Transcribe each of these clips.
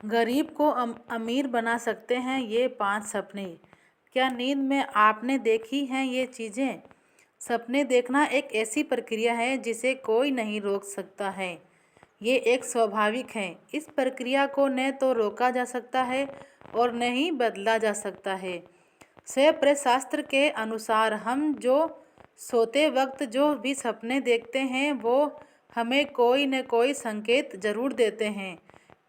गरीब को अमीर बना सकते हैं ये 5 सपने। क्या नींद में आपने देखी हैं ये चीज़ें? सपने देखना एक ऐसी प्रक्रिया है जिसे कोई नहीं रोक सकता है। ये एक स्वाभाविक है। इस प्रक्रिया को न तो रोका जा सकता है और न ही बदला जा सकता है। स्वप्नशास्त्र के अनुसार हम जो सोते वक्त जो भी सपने देखते हैं वो हमें कोई न कोई संकेत ज़रूर देते हैं।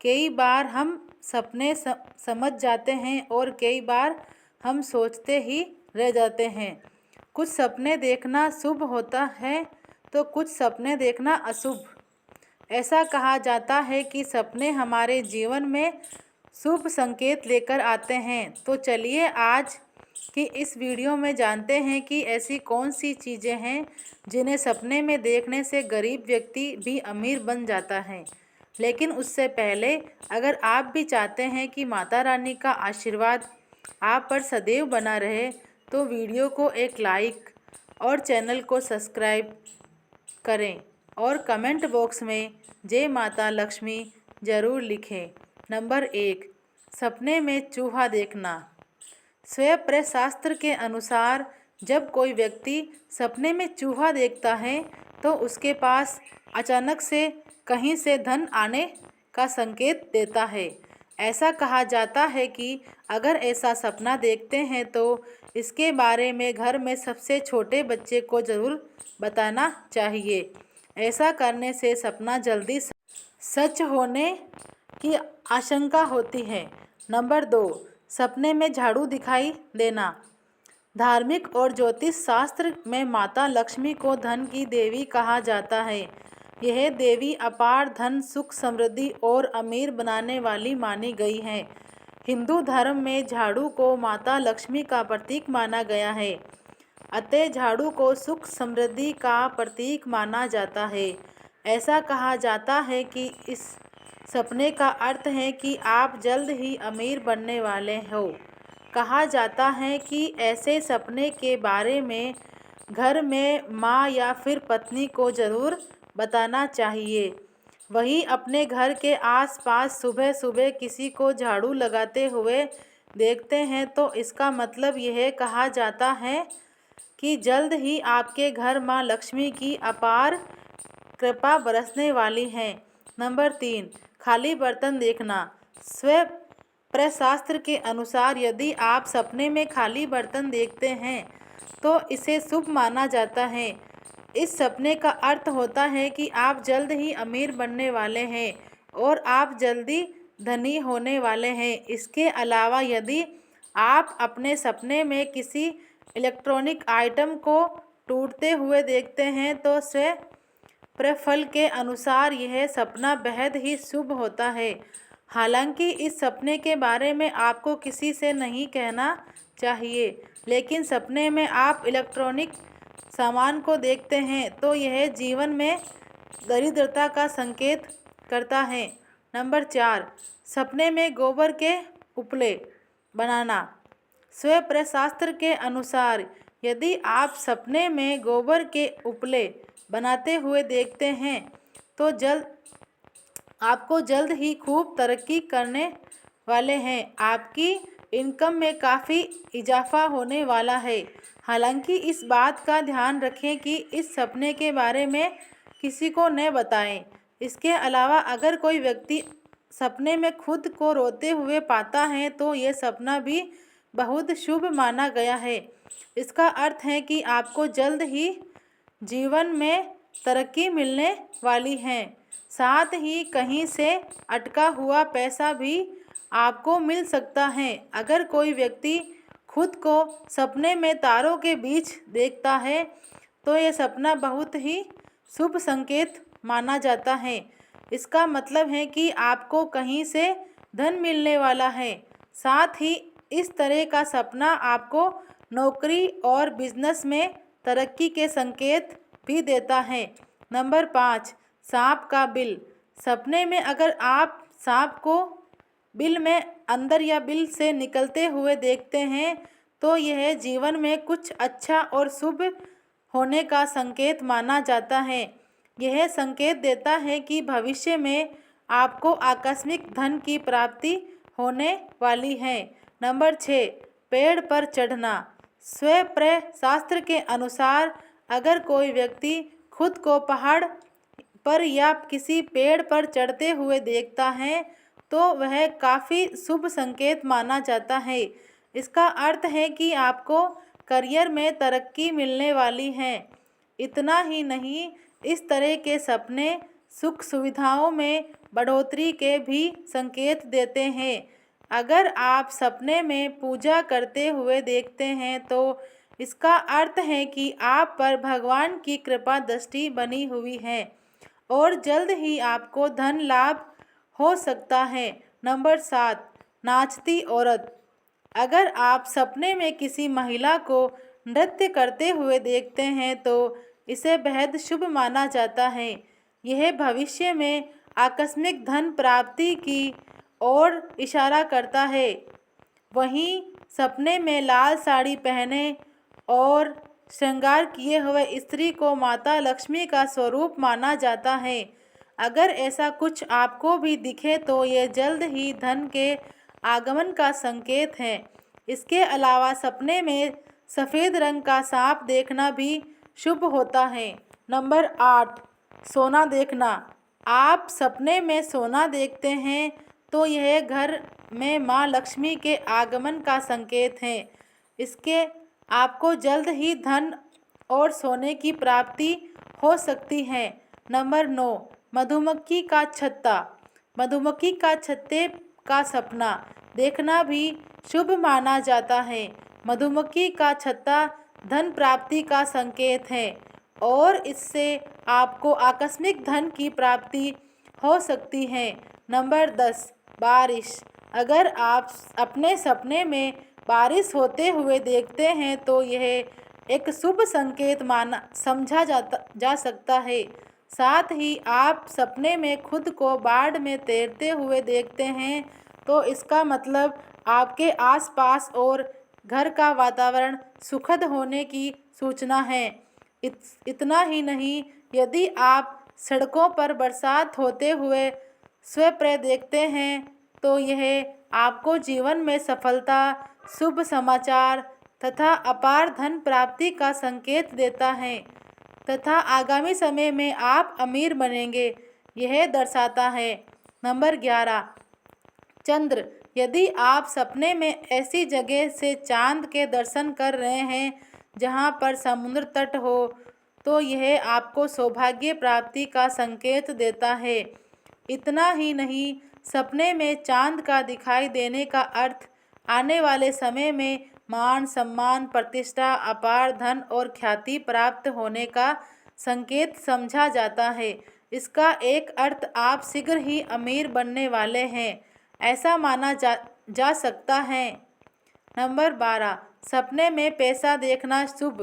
कई बार हम सपने समझ जाते हैं और कई बार हम सोचते ही रह जाते हैं। कुछ सपने देखना शुभ होता है तो कुछ सपने देखना अशुभ। ऐसा कहा जाता है कि सपने हमारे जीवन में शुभ संकेत लेकर आते हैं। तो चलिए आज की इस वीडियो में जानते हैं कि ऐसी कौन सी चीज़ें हैं जिन्हें सपने में देखने से गरीब व्यक्ति भी अमीर बन जाता है। लेकिन उससे पहले अगर आप भी चाहते हैं कि माता रानी का आशीर्वाद आप पर सदैव बना रहे तो वीडियो को एक लाइक और चैनल को सब्सक्राइब करें और कमेंट बॉक्स में जय माता लक्ष्मी ज़रूर लिखें। नंबर 1, सपने में चूहा देखना। स्वप्नशास्त्र के अनुसार जब कोई व्यक्ति सपने में चूहा देखता है तो उसके पास अचानक से कहीं से धन आने का संकेत देता है। ऐसा कहा जाता है कि अगर ऐसा सपना देखते हैं तो इसके बारे में घर में सबसे छोटे बच्चे को ज़रूर बताना चाहिए। ऐसा करने से सपना जल्दी सच होने की आशंका होती है। नंबर 2, सपने में झाड़ू दिखाई देना। धार्मिक और ज्योतिष शास्त्र में माता लक्ष्मी को धन की देवी कहा जाता है। यह देवी अपार धन, सुख, समृद्धि और अमीर बनाने वाली मानी गई है। हिंदू धर्म में झाड़ू को माता लक्ष्मी का प्रतीक माना गया है। अतः झाड़ू को सुख समृद्धि का प्रतीक माना जाता है। ऐसा कहा जाता है कि इस सपने का अर्थ है कि आप जल्द ही अमीर बनने वाले हो। कहा जाता है कि ऐसे सपने के बारे में घर में माँ या फिर पत्नी को ज़रूर बताना चाहिए। वहीं अपने घर के आसपास सुबह सुबह किसी को झाड़ू लगाते हुए देखते हैं तो इसका मतलब यह कहा जाता है कि जल्द ही आपके घर माँ लक्ष्मी की अपार कृपा बरसने वाली है। नंबर 3, खाली बर्तन देखना। स्वप्नशास्त्र के अनुसार यदि आप सपने में खाली बर्तन देखते हैं तो इसे शुभ माना जाता है। इस सपने का अर्थ होता है कि आप जल्द ही अमीर बनने वाले हैं और आप जल्दी धनी होने वाले हैं। इसके अलावा यदि आप अपने सपने में किसी इलेक्ट्रॉनिक आइटम को टूटते हुए देखते हैं तो स्वप्नफल के अनुसार यह सपना बेहद ही शुभ होता है। हालांकि इस सपने के बारे में आपको किसी से नहीं कहना चाहिए, लेकिन सपने में आप इलेक्ट्रॉनिक सामान को देखते हैं तो यह जीवन में दरिद्रता का संकेत करता है। नंबर 4, सपने में गोबर के उपले बनाना। स्वप्नशास्त्र के अनुसार यदि आप सपने में गोबर के उपले बनाते हुए देखते हैं तो आपको जल्द ही खूब तरक्की करने वाले हैं। आपकी इनकम में काफ़ी इजाफा होने वाला है। हालांकि इस बात का ध्यान रखें कि इस सपने के बारे में किसी को न बताएं। इसके अलावा अगर कोई व्यक्ति सपने में खुद को रोते हुए पाता है तो यह सपना भी बहुत शुभ माना गया है। इसका अर्थ है कि आपको जल्द ही जीवन में तरक्की मिलने वाली है। साथ ही कहीं से अटका हुआ पैसा भी आपको मिल सकता है। अगर कोई व्यक्ति खुद को सपने में तारों के बीच देखता है तो यह सपना बहुत ही शुभ संकेत माना जाता है। इसका मतलब है कि आपको कहीं से धन मिलने वाला है। साथ ही इस तरह का सपना आपको नौकरी और बिजनेस में तरक्की के संकेत भी देता है। नंबर 5, सांप का बिल। सपने में अगर आप सांप को बिल में अंदर या बिल से निकलते हुए देखते हैं तो यह जीवन में कुछ अच्छा और शुभ होने का संकेत माना जाता है। यह संकेत देता है कि भविष्य में आपको आकस्मिक धन की प्राप्ति होने वाली है। नंबर 6, पेड़ पर चढ़ना। स्वप्रेय शास्त्र के अनुसार अगर कोई व्यक्ति खुद को पहाड़ पर या किसी पेड़ पर चढ़ते हुए देखता है तो वह काफ़ी शुभ संकेत माना जाता है। इसका अर्थ है कि आपको करियर में तरक्की मिलने वाली है। इतना ही नहीं, इस तरह के सपने सुख सुविधाओं में बढ़ोतरी के भी संकेत देते हैं। अगर आप सपने में पूजा करते हुए देखते हैं तो इसका अर्थ है कि आप पर भगवान की कृपा दृष्टि बनी हुई है और जल्द ही आपको धन लाभ हो सकता है। नंबर 7, नाचती औरत। अगर आप सपने में किसी महिला को नृत्य करते हुए देखते हैं तो इसे बेहद शुभ माना जाता है। यह भविष्य में आकस्मिक धन प्राप्ति की ओर इशारा करता है। वहीं सपने में लाल साड़ी पहने और श्रृंगार किए हुए स्त्री को माता लक्ष्मी का स्वरूप माना जाता है। अगर ऐसा कुछ आपको भी दिखे तो ये जल्द ही धन के आगमन का संकेत है। इसके अलावा सपने में सफ़ेद रंग का सांप देखना भी शुभ होता है। नंबर 8, सोना देखना। आप सपने में सोना देखते हैं तो यह घर में माँ लक्ष्मी के आगमन का संकेत है। इसके आपको जल्द ही धन और सोने की प्राप्ति हो सकती है। नंबर 9, मधुमक्खी का छत्ता। मधुमक्खी का छत्ते का सपना देखना भी शुभ माना जाता है। मधुमक्खी का छत्ता धन प्राप्ति का संकेत है और इससे आपको आकस्मिक धन की प्राप्ति हो सकती है। नंबर 10, बारिश। अगर आप अपने सपने में बारिश होते हुए देखते हैं तो यह एक शुभ संकेत माना समझा जा सकता है। साथ ही आप सपने में खुद को बाढ़ में तैरते हुए देखते हैं तो इसका मतलब आपके आसपास और घर का वातावरण सुखद होने की सूचना है। इतना ही नहीं, यदि आप सड़कों पर बरसात होते हुए स्वप्न देखते हैं तो यह आपको जीवन में सफलता, शुभ समाचार तथा अपार धन प्राप्ति का संकेत देता है तथा आगामी समय में आप अमीर बनेंगे, यह दर्शाता है। नंबर 11, चंद्र। यदि आप सपने में ऐसी जगह से चांद के दर्शन कर रहे हैं जहां पर समुद्र तट हो तो यह आपको सौभाग्य प्राप्ति का संकेत देता है। इतना ही नहीं, सपने में चांद का दिखाई देने का अर्थ आने वाले समय में मान सम्मान, प्रतिष्ठा, अपार धन और ख्याति प्राप्त होने का संकेत समझा जाता है। इसका एक अर्थ आप शीघ्र ही अमीर बनने वाले हैं, ऐसा माना जा सकता है। नंबर 12, सपने में पैसा देखना शुभ।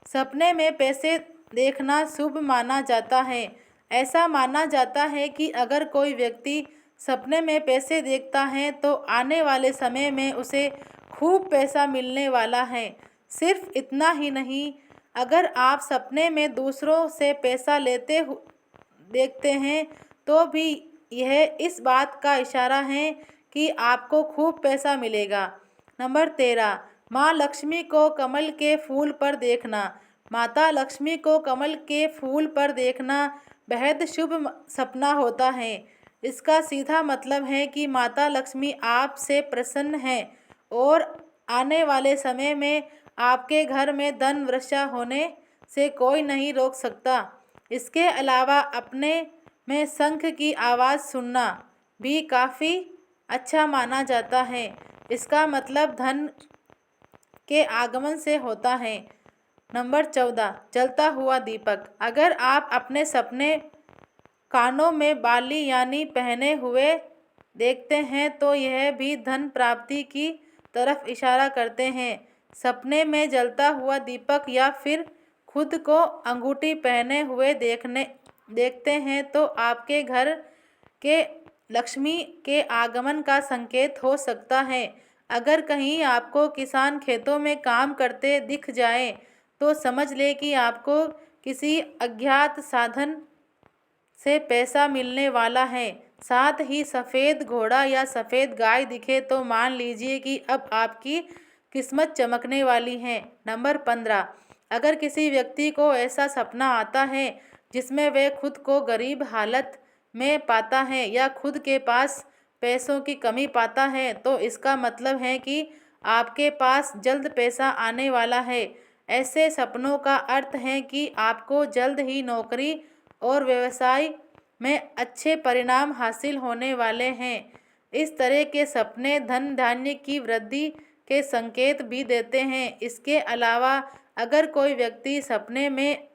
सपने में पैसे देखना शुभ माना जाता है। ऐसा माना जाता है कि अगर कोई व्यक्ति सपने में पैसे देखता है तो आने वाले समय में उसे खूब पैसा मिलने वाला है। सिर्फ इतना ही नहीं, अगर आप सपने में दूसरों से पैसा लेते देखते हैं तो भी यह इस बात का इशारा है कि आपको खूब पैसा मिलेगा। नंबर 13, माँ लक्ष्मी को कमल के फूल पर देखना। माता लक्ष्मी को कमल के फूल पर देखना बेहद शुभ सपना होता है। इसका सीधा मतलब है कि माता लक्ष्मी आपसे प्रसन्न है और आने वाले समय में आपके घर में धन वर्षा होने से कोई नहीं रोक सकता। इसके अलावा अपने में शंख की आवाज़ सुनना भी काफ़ी अच्छा माना जाता है। इसका मतलब धन के आगमन से होता है। नंबर 14, जलता हुआ दीपक। अगर आप अपने सपने कानों में बाली यानी पहने हुए देखते हैं तो यह भी धन प्राप्ति की तरफ इशारा करते हैं। सपने में जलता हुआ दीपक या फिर खुद को अंगूठी पहने हुए देखते हैं तो आपके घर के लक्ष्मी के आगमन का संकेत हो सकता है। अगर कहीं आपको किसान खेतों में काम करते दिख जाए तो समझ ले कि आपको किसी अज्ञात साधन से पैसा मिलने वाला है। साथ ही सफ़ेद घोड़ा या सफ़ेद गाय दिखे तो मान लीजिए कि अब आपकी किस्मत चमकने वाली है। नंबर 15, अगर किसी व्यक्ति को ऐसा सपना आता है जिसमें वह खुद को गरीब हालत में पाता है या खुद के पास पैसों की कमी पाता है तो इसका मतलब है कि आपके पास जल्द पैसा आने वाला है। ऐसे सपनों का अर्थ है कि आपको जल्द ही नौकरी और व्यवसाय में अच्छे परिणाम हासिल होने वाले हैं। इस तरह के सपने धन धान्य की वृद्धि के संकेत भी देते हैं। इसके अलावा अगर कोई व्यक्ति सपने में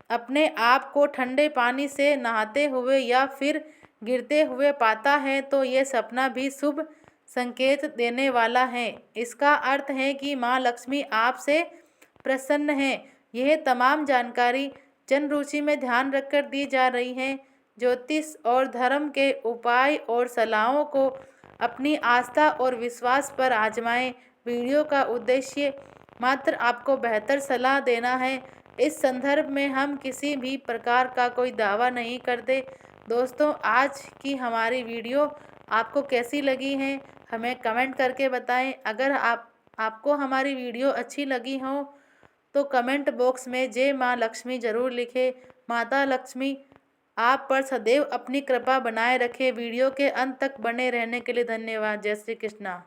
अपने आप को ठंडे पानी से नहाते हुए या फिर गिरते हुए पाता है तो ये सपना भी शुभ संकेत देने वाला है। इसका अर्थ है कि माँ लक्ष्मी आपसे प्रसन्न है। यह तमाम जानकारी जन रुचि में ध्यान रखकर दी जा रही है। ज्योतिष और धर्म के उपाय और सलाहों को अपनी आस्था और विश्वास पर आजमाएं। वीडियो का उद्देश्य मात्र आपको बेहतर सलाह देना है। इस संदर्भ में हम किसी भी प्रकार का कोई दावा नहीं करते। दोस्तों, आज की हमारी वीडियो आपको कैसी लगी है हमें कमेंट करके बताएं। अगर आपको हमारी वीडियो अच्छी लगी हो तो कमेंट बॉक्स में जय माँ लक्ष्मी ज़रूर लिखें। माता लक्ष्मी आप पर सदैव अपनी कृपा बनाए रखे। वीडियो के अंत तक बने रहने के लिए धन्यवाद। जय श्री कृष्णा।